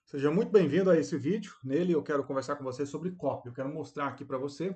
Seja muito bem-vindo a esse vídeo. Nele eu quero conversar com você sobre copy. Eu quero mostrar aqui para você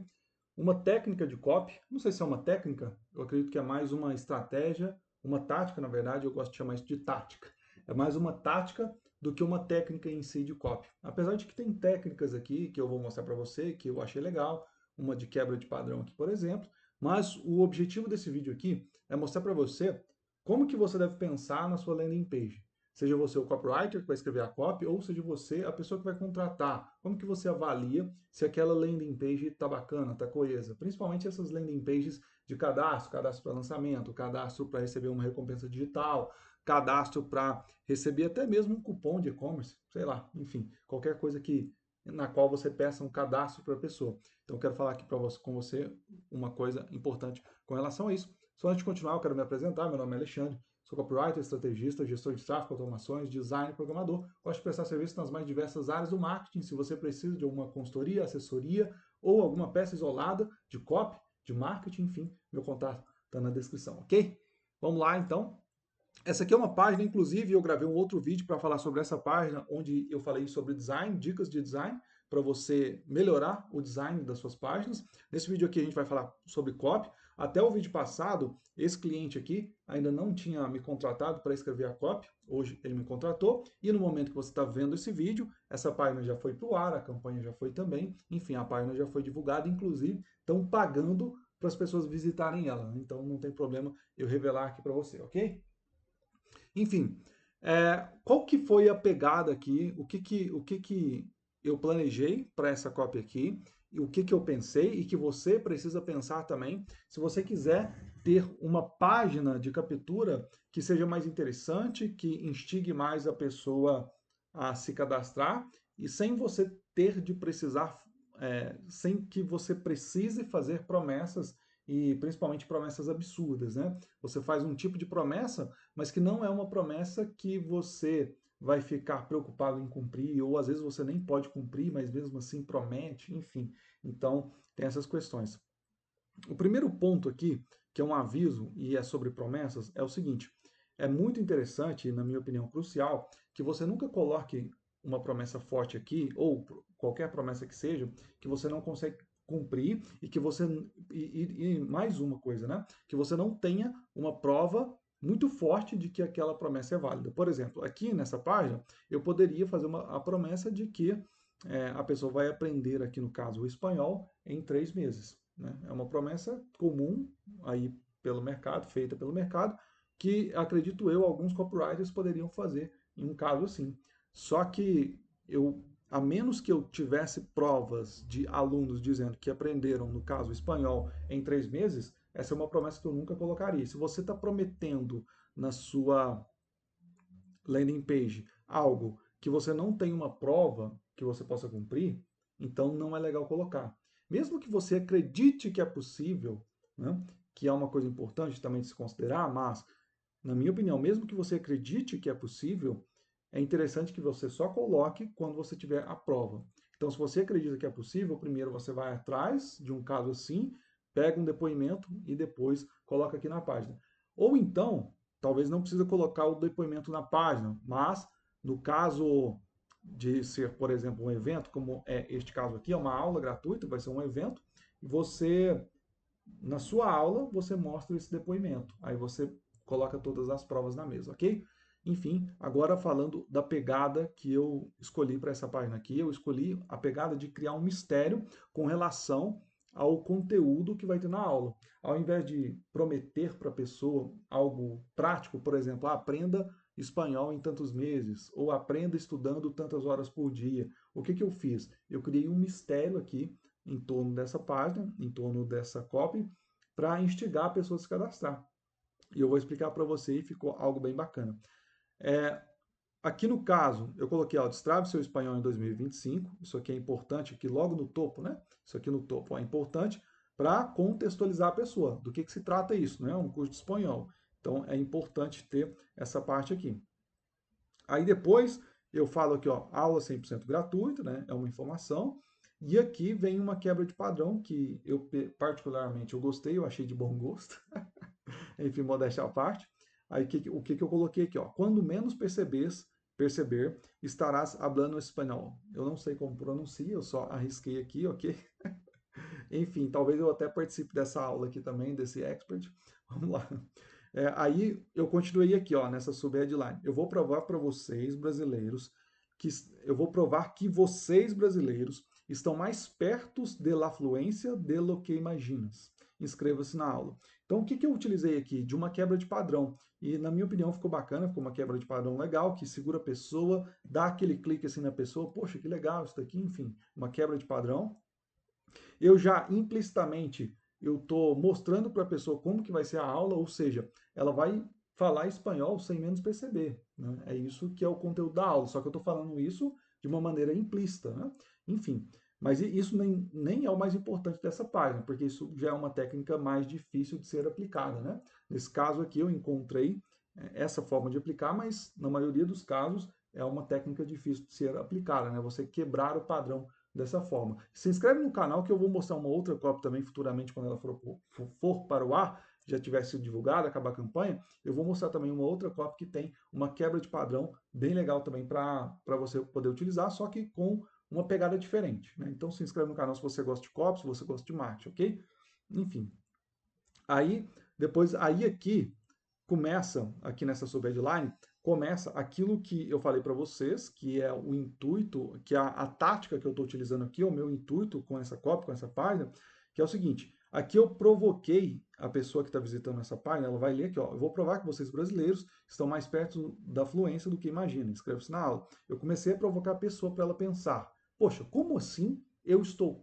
uma técnica de copy. Não sei se é uma técnica, eu acredito que é mais uma estratégia, uma tática, na verdade, eu gosto de chamar isso de tática. É mais uma tática do que uma técnica em si de copy. Apesar de que tem técnicas aqui que eu vou mostrar para você, que eu achei legal, uma de quebra de padrão aqui, por exemplo, mas o objetivo desse vídeo aqui é mostrar para você como que você deve pensar na sua landing page. Seja você o copywriter que vai escrever a copy, ou seja você a pessoa que vai contratar. Como que você avalia se aquela landing page está bacana, está coesa? Principalmente essas landing pages de cadastro, cadastro para lançamento, cadastro para receber uma recompensa digital, cadastro para receber até mesmo um cupom de e-commerce, sei lá, enfim, qualquer coisa que na qual você peça um cadastro para a pessoa. Então eu quero falar aqui com você uma coisa importante com relação a isso. Só antes de continuar, eu quero me apresentar. Meu nome é Alexandre. Sou copywriter, estrategista, gestor de tráfego, automações, designer, programador. Gosto de prestar serviço nas mais diversas áreas do marketing. Se você precisa de alguma consultoria, assessoria ou alguma peça isolada de copy, de marketing, enfim, meu contato está na descrição, ok? Vamos lá, então. Essa aqui é uma página, inclusive, eu gravei um outro vídeo para falar sobre essa página, onde eu falei sobre design, dicas de design, para você melhorar o design das suas páginas. Nesse vídeo aqui a gente vai falar sobre copy. Até o vídeo passado, esse cliente aqui ainda não tinha me contratado para escrever a copy. Hoje ele me contratou e no momento que você está vendo esse vídeo, essa página já foi para o ar, a campanha já foi também. Enfim, a página já foi divulgada, inclusive estão pagando para as pessoas visitarem ela. Então não tem problema eu revelar aqui para você, ok? Enfim, qual que foi a pegada aqui? O que que eu planejei para essa cópia aqui? E o que que eu pensei e que você precisa pensar também, se você quiser ter uma página de captura que seja mais interessante, que instigue mais a pessoa a se cadastrar e sem você ter de precisar, sem que você precise fazer promessas e principalmente promessas absurdas, né? Você faz um tipo de promessa, mas que não é uma promessa que você vai ficar preocupado em cumprir, ou às vezes você nem pode cumprir, mas mesmo assim promete, enfim. Então, tem essas questões. O primeiro ponto aqui, que é um aviso e é sobre promessas, é o seguinte: é muito interessante, e na minha opinião crucial, que você nunca coloque uma promessa forte aqui, ou qualquer promessa que seja, que você não consegue cumprir e que você. E mais uma coisa, né? Que você não tenha uma prova muito forte de que aquela promessa é válida. Por exemplo, aqui nessa página, eu poderia fazer a promessa de que a pessoa vai aprender, aqui no caso, o espanhol em 3 meses. Né? É uma promessa comum aí pelo mercado, feita pelo mercado, que acredito eu, alguns copywriters poderiam fazer em um caso assim. Só que a menos que eu tivesse provas de alunos dizendo que aprenderam, no caso, espanhol em 3 meses, essa é uma promessa que eu nunca colocaria. Se você está prometendo na sua landing page algo que você não tem uma prova que você possa cumprir, então não é legal colocar. Mesmo que você acredite que é possível, né, que é uma coisa importante também de se considerar, mas, na minha opinião, mesmo que você acredite que é possível, é interessante que você só coloque quando você tiver a prova. Então, se você acredita que é possível, primeiro você vai atrás de um caso assim, pega um depoimento e depois coloca aqui na página. Ou então, talvez não precisa colocar o depoimento na página, mas no caso de ser, por exemplo, um evento, como é este caso aqui, é uma aula gratuita, vai ser um evento, e você, na sua aula, você mostra esse depoimento. Aí você coloca todas as provas na mesa, ok? Enfim, agora falando da pegada que eu escolhi para essa página aqui, eu escolhi a pegada de criar um mistério com relação ao conteúdo que vai ter na aula. Ao invés de prometer para a pessoa algo prático, por exemplo, aprenda espanhol em tantos meses, ou aprenda estudando tantas horas por dia. O que que eu fiz? Eu criei um mistério aqui em torno dessa página, em torno dessa copy, para instigar a pessoa a se cadastrar. E eu vou explicar para você e ficou algo bem bacana. É, aqui no caso, eu coloquei, ó, destrave seu espanhol em 2025. Isso aqui é importante, aqui logo no topo, né? Isso aqui no topo ó, é importante para contextualizar a pessoa. Do que se trata isso, né? Um curso de espanhol. Então, é importante ter essa parte aqui. Aí depois eu falo aqui, ó, aula 100% gratuita, né? É uma informação. E aqui vem uma quebra de padrão que eu particularmente eu gostei, eu achei de bom gosto. Enfim, modéstia à parte. Aí o que que eu coloquei aqui, ó? Quando menos perceber, estarás hablando espanhol. Eu não sei como pronuncia, eu só arrisquei aqui, ok? Enfim, talvez eu até participe dessa aula aqui também, desse expert. Vamos lá. Aí eu continuei aqui, ó, nessa subheadline. Eu vou provar para vocês, brasileiros, que eu vou provar que vocês, brasileiros, estão mais perto de la fluência de lo que imaginas. Inscreva-se na aula. Então, o que eu utilizei aqui? De uma quebra de padrão. E, na minha opinião, ficou bacana, ficou uma quebra de padrão legal, que segura a pessoa, dá aquele clique assim na pessoa, poxa, que legal isso daqui, enfim, uma quebra de padrão. Eu já implicitamente eu estou mostrando para a pessoa como que vai ser a aula, ou seja, ela vai falar espanhol sem menos perceber. Né? É isso que é o conteúdo da aula, só que eu estou falando isso de uma maneira implícita. Né? Enfim, mas isso nem é o mais importante dessa página, porque isso já é uma técnica mais difícil de ser aplicada. Né? Nesse caso aqui eu encontrei essa forma de aplicar, mas na maioria dos casos é uma técnica difícil de ser aplicada, né? Você quebrar o padrão dessa forma. Se inscreve no canal que eu vou mostrar uma outra cópia também futuramente, quando ela for para o ar, já tiver sido divulgada, acabar a campanha, eu vou mostrar também uma outra cópia que tem uma quebra de padrão bem legal também para você poder utilizar, só que com uma pegada diferente. Né? Então se inscreve no canal se você gosta de copy, se você gosta de marketing, ok? Enfim. Aí, depois, aí aqui começa, aqui nessa subheadline, começa aquilo que eu falei para vocês, que é o intuito, que é a tática que eu estou utilizando aqui, o meu intuito com essa cópia, com essa página, que é o seguinte, aqui eu provoquei a pessoa que está visitando essa página, ela vai ler aqui, ó, eu vou provar que vocês brasileiros estão mais perto da fluência do que imagina, inscreva-se na aula. Eu comecei a provocar a pessoa para ela pensar, poxa, como assim eu estou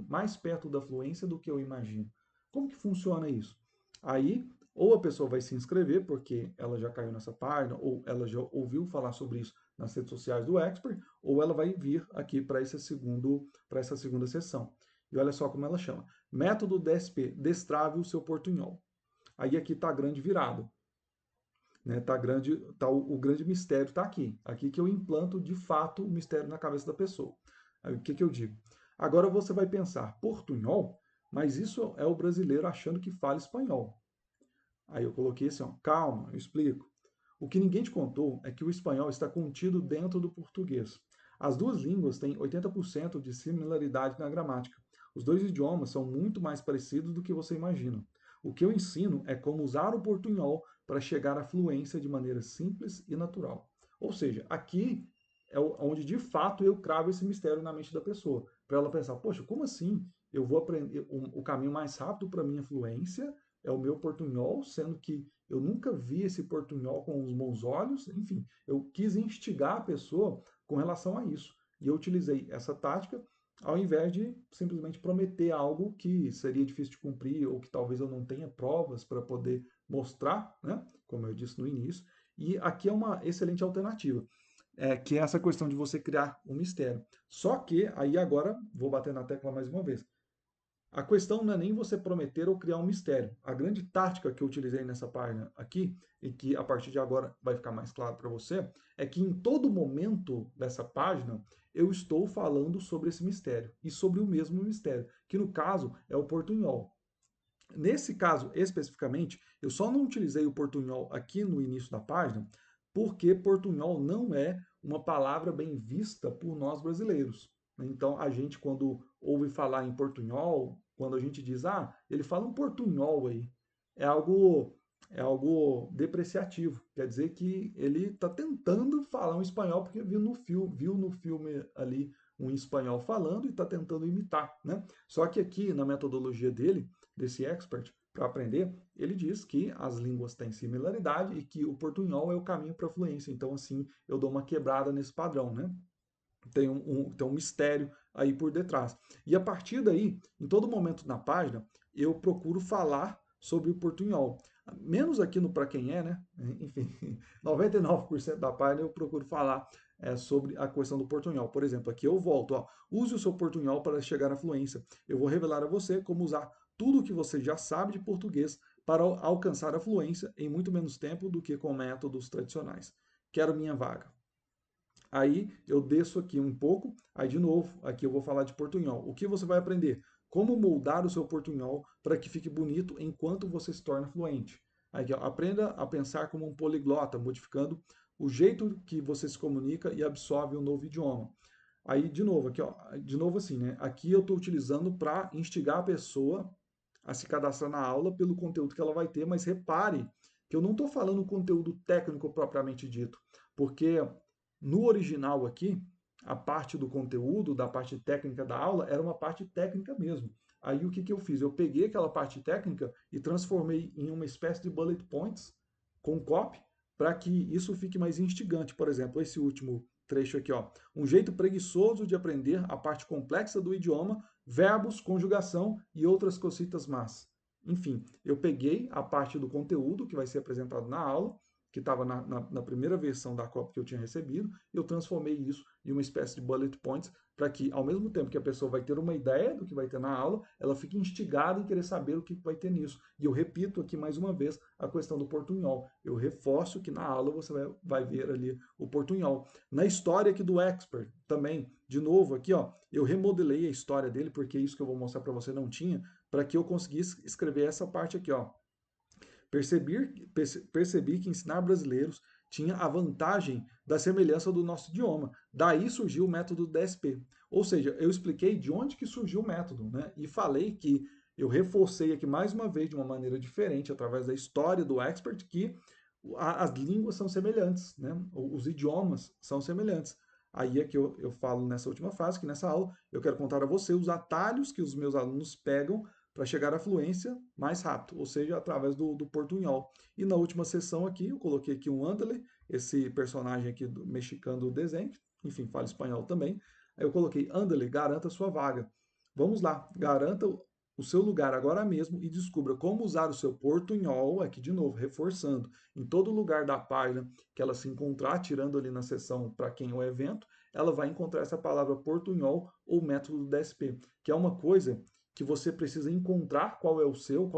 mais perto da fluência do que eu imagino? Como que funciona isso? Aí, ou a pessoa vai se inscrever, porque ela já caiu nessa página, ou ela já ouviu falar sobre isso nas redes sociais do Expert, ou ela vai vir aqui para essa segunda sessão. E olha só como ela chama. Método DSP, destrave o seu portunhol. Aí aqui está a grande virada. Né? O grande mistério está aqui. Aqui que eu implanto de fato o mistério na cabeça da pessoa. Aí o que eu digo? Agora você vai pensar, portunhol? Mas isso é o brasileiro achando que fala espanhol. Aí eu coloquei assim, ó, calma, eu explico. O que ninguém te contou é que o espanhol está contido dentro do português. As duas línguas têm 80% de similaridade na gramática. Os dois idiomas são muito mais parecidos do que você imagina. O que eu ensino é como usar o portunhol para chegar à fluência de maneira simples e natural. Ou seja, aqui é onde de fato eu cravo esse mistério na mente da pessoa, para ela pensar, poxa, como assim eu vou aprender o caminho mais rápido para a minha fluência é o meu portunhol, sendo que eu nunca vi esse portunhol com os meus olhos, enfim, eu quis instigar a pessoa com relação a isso. E eu utilizei essa tática ao invés de simplesmente prometer algo que seria difícil de cumprir ou que talvez eu não tenha provas para poder mostrar, né? Como eu disse no início. E aqui é uma excelente alternativa, que é essa questão de você criar um mistério. Só que, aí agora, vou bater na tecla mais uma vez, a questão não é nem você prometer ou criar um mistério. A grande tática que eu utilizei nessa página aqui, e que a partir de agora vai ficar mais claro para você, é que em todo momento dessa página eu estou falando sobre esse mistério e sobre o mesmo mistério, que no caso é o portunhol. Nesse caso especificamente, eu só não utilizei o portunhol aqui no início da página, porque portunhol não é uma palavra bem vista por nós brasileiros. Então, a gente, quando ouve falar em portunhol, quando a gente diz, ah, ele fala um portunhol aí, é algo, é algo depreciativo. Quer dizer que ele está tentando falar um espanhol porque viu no filme ali um espanhol falando e está tentando imitar, né? Só que aqui, na metodologia dele, desse expert, para aprender, ele diz que as línguas têm similaridade e que o portunhol é o caminho para a fluência. Então, assim, eu dou uma quebrada nesse padrão, né? Tem um mistério aí por detrás. E a partir daí, em todo momento na página, eu procuro falar sobre o portunhol. Menos aqui no Para Quem É, né? Enfim, 99% da página eu procuro falar sobre a questão do portunhol. Por exemplo, aqui eu volto, ó, use o seu portunhol para chegar à fluência. Eu vou revelar a você como usar tudo o que você já sabe de português para alcançar a fluência em muito menos tempo do que com métodos tradicionais. Quero minha vaga. Aí eu desço aqui um pouco, aí de novo, aqui eu vou falar de portunhol. O que você vai aprender? Como moldar o seu portunhol para que fique bonito enquanto você se torna fluente. Aí, aqui, ó, aprenda a pensar como um poliglota, modificando o jeito que você se comunica e absorve um novo idioma. Aí, de novo, aqui, ó, de novo assim, né? Aqui eu estou utilizando para instigar a pessoa a se cadastrar na aula pelo conteúdo que ela vai ter, mas repare que eu não estou falando conteúdo técnico propriamente dito, porque no original aqui, a parte do conteúdo, da parte técnica da aula, era uma parte técnica mesmo. Aí o que, que eu fiz? Eu peguei aquela parte técnica e transformei em uma espécie de bullet points com copy, para que isso fique mais instigante. Por exemplo, esse último trecho aqui, ó. Um jeito preguiçoso de aprender a parte complexa do idioma, verbos, conjugação e outras cositas más. Enfim, eu peguei a parte do conteúdo que vai ser apresentado na aula, que estava na primeira versão da cópia que eu tinha recebido, eu transformei isso em uma espécie de bullet points para que, ao mesmo tempo que a pessoa vai ter uma ideia do que vai ter na aula, ela fique instigada em querer saber o que vai ter nisso. E eu repito aqui mais uma vez a questão do portunhol. Eu reforço que na aula você vai ver ali o portunhol. Na história aqui do Expert também, de novo aqui, ó, eu remodelei a história dele, porque isso que eu vou mostrar para você não tinha, para que eu conseguisse escrever essa parte aqui, ó. Percebi que ensinar brasileiros tinha a vantagem da semelhança do nosso idioma. Daí surgiu o método DSP. Ou seja, eu expliquei de onde que surgiu o método, né? E falei que eu reforcei aqui mais uma vez de uma maneira diferente, através da história do expert, que as línguas são semelhantes, né? Os idiomas são semelhantes. Aí é que eu falo nessa última fase, que nessa aula eu quero contar a você os atalhos que os meus alunos pegam para chegar à fluência mais rápido, ou seja, através do portunhol. E na última sessão aqui, eu coloquei aqui um Andale, esse personagem aqui do mexicano do desenho, enfim, fala espanhol também. Aí eu coloquei Andale, garanta sua vaga. Vamos lá, garanta o seu lugar agora mesmo e descubra como usar o seu portunhol, aqui de novo, reforçando, em todo lugar da página que ela se encontrar, tirando ali na seção para quem é o evento, ela vai encontrar essa palavra portunhol ou método DSP, que é uma coisa que você precisa encontrar qual é o seu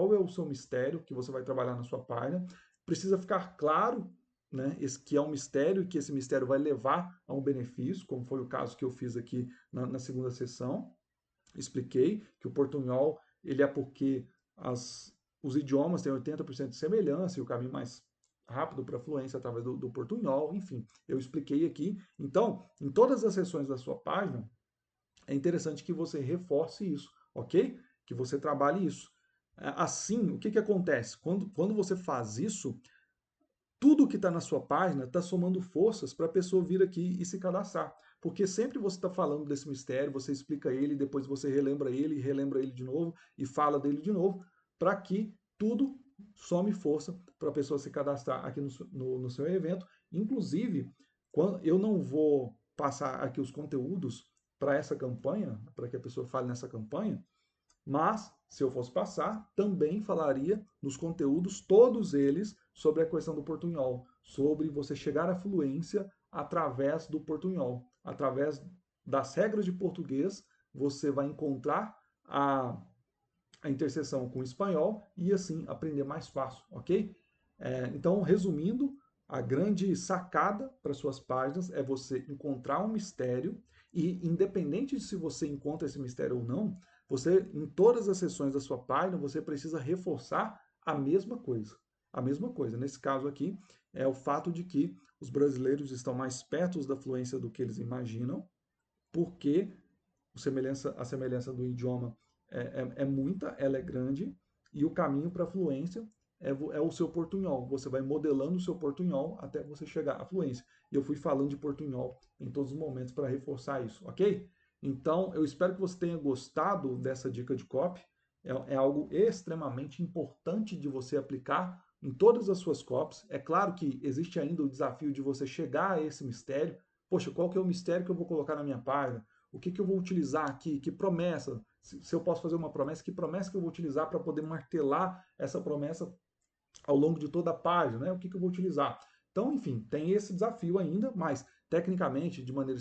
mistério que você vai trabalhar na sua página. Precisa ficar claro, né, que é um mistério e que esse mistério vai levar a um benefício, como foi o caso que eu fiz aqui na segunda sessão. Expliquei que o portunhol ele é porque os idiomas têm 80% de semelhança e o caminho mais rápido para a fluência através do portunhol, enfim, eu expliquei aqui. Então, em todas as sessões da sua página, é interessante que você reforce isso, ok? Que você trabalhe isso. Assim, o que, que acontece? Quando você faz isso, tudo que está na sua página está somando forças para a pessoa vir aqui e se cadastrar. Porque sempre você está falando desse mistério, você explica ele, depois você relembra ele de novo e fala dele de novo, para que tudo some força para a pessoa se cadastrar aqui no seu evento. Inclusive, eu não vou passar aqui os conteúdos para essa campanha, para que a pessoa fale nessa campanha, mas, se eu fosse passar, também falaria nos conteúdos, todos eles, sobre a questão do portunhol, sobre você chegar à fluência através do portunhol. Através das regras de português, você vai encontrar a interseção com o espanhol e assim aprender mais fácil, ok? Então, resumindo, a grande sacada para suas páginas é você encontrar um mistério e, independente de se você encontra esse mistério ou não, você, em todas as sessões da sua página, você precisa reforçar a mesma coisa. A mesma coisa. Nesse caso aqui, é o fato de que os brasileiros estão mais perto da fluência do que eles imaginam, porque a semelhança do idioma é muita, ela é grande, e o caminho para a fluência é o seu portunhol. Você vai modelando o seu portunhol até você chegar à fluência. E eu fui falando de portunhol em todos os momentos para reforçar isso, ok? Então, eu espero que você tenha gostado dessa dica de copy. É algo extremamente importante de você aplicar em todas as suas copies. É claro que existe ainda o desafio de você chegar a esse mistério. Poxa, qual que é o mistério que eu vou colocar na minha página? O que, que eu vou utilizar aqui? Que promessa? Se eu posso fazer uma promessa, que promessa que eu vou utilizar para poder martelar essa promessa ao longo de toda a página? Né? O que, que eu vou utilizar? Então, enfim, tem esse desafio ainda, mas tecnicamente, de maneira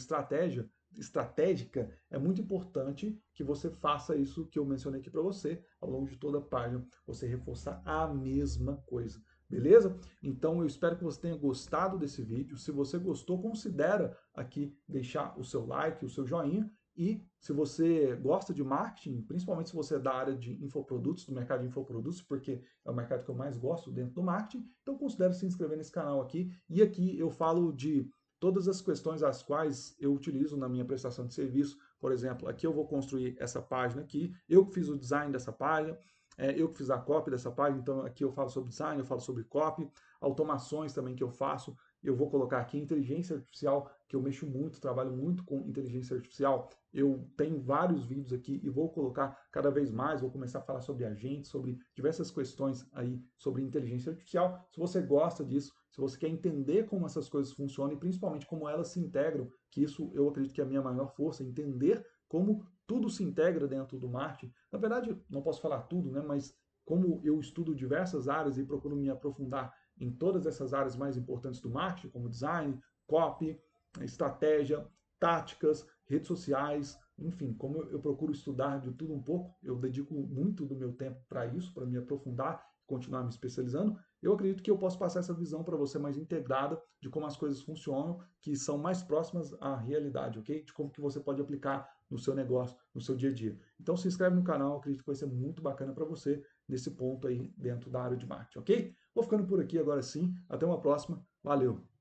estratégica, é muito importante que você faça isso que eu mencionei aqui para você, ao longo de toda a página, você reforçar a mesma coisa. Beleza? Então eu espero que você tenha gostado desse vídeo. Se você gostou, considera aqui deixar o seu like, o seu joinha E se você gosta de marketing, principalmente se você é da área de infoprodutos, do mercado de infoprodutos, porque é o mercado que eu mais gosto dentro do marketing, então considere se inscrever nesse canal aqui. E aqui eu falo de todas as questões as quais eu utilizo na minha prestação de serviço. Por exemplo, aqui eu vou construir essa página aqui, eu que fiz o design dessa página, eu que fiz a copy dessa página, então aqui eu falo sobre design, eu falo sobre copy, automações também que eu faço, eu vou colocar aqui inteligência artificial, que eu mexo muito, trabalho muito com inteligência artificial. Eu tenho vários vídeos aqui e vou colocar cada vez mais, vou começar a falar sobre agentes, sobre diversas questões aí sobre inteligência artificial. Se você gosta disso, se você quer entender como essas coisas funcionam e principalmente como elas se integram, que isso eu acredito que é a minha maior força, entender como tudo se integra dentro do marketing. Na verdade, não posso falar tudo, né, mas como eu estudo diversas áreas e procuro me aprofundar em todas essas áreas mais importantes do marketing, como design, copy, estratégia, táticas, redes sociais, enfim, como eu procuro estudar de tudo um pouco, eu dedico muito do meu tempo para isso, para me aprofundar, continuar me especializando, eu acredito que eu posso passar essa visão para você mais integrada de como as coisas funcionam, que são mais próximas à realidade, ok? De como que você pode aplicar no seu negócio, no seu dia a dia. Então se inscreve no canal, acredito que vai ser muito bacana para você nesse ponto aí dentro da área de marketing, ok? Vou ficando por aqui agora sim, até uma próxima, valeu!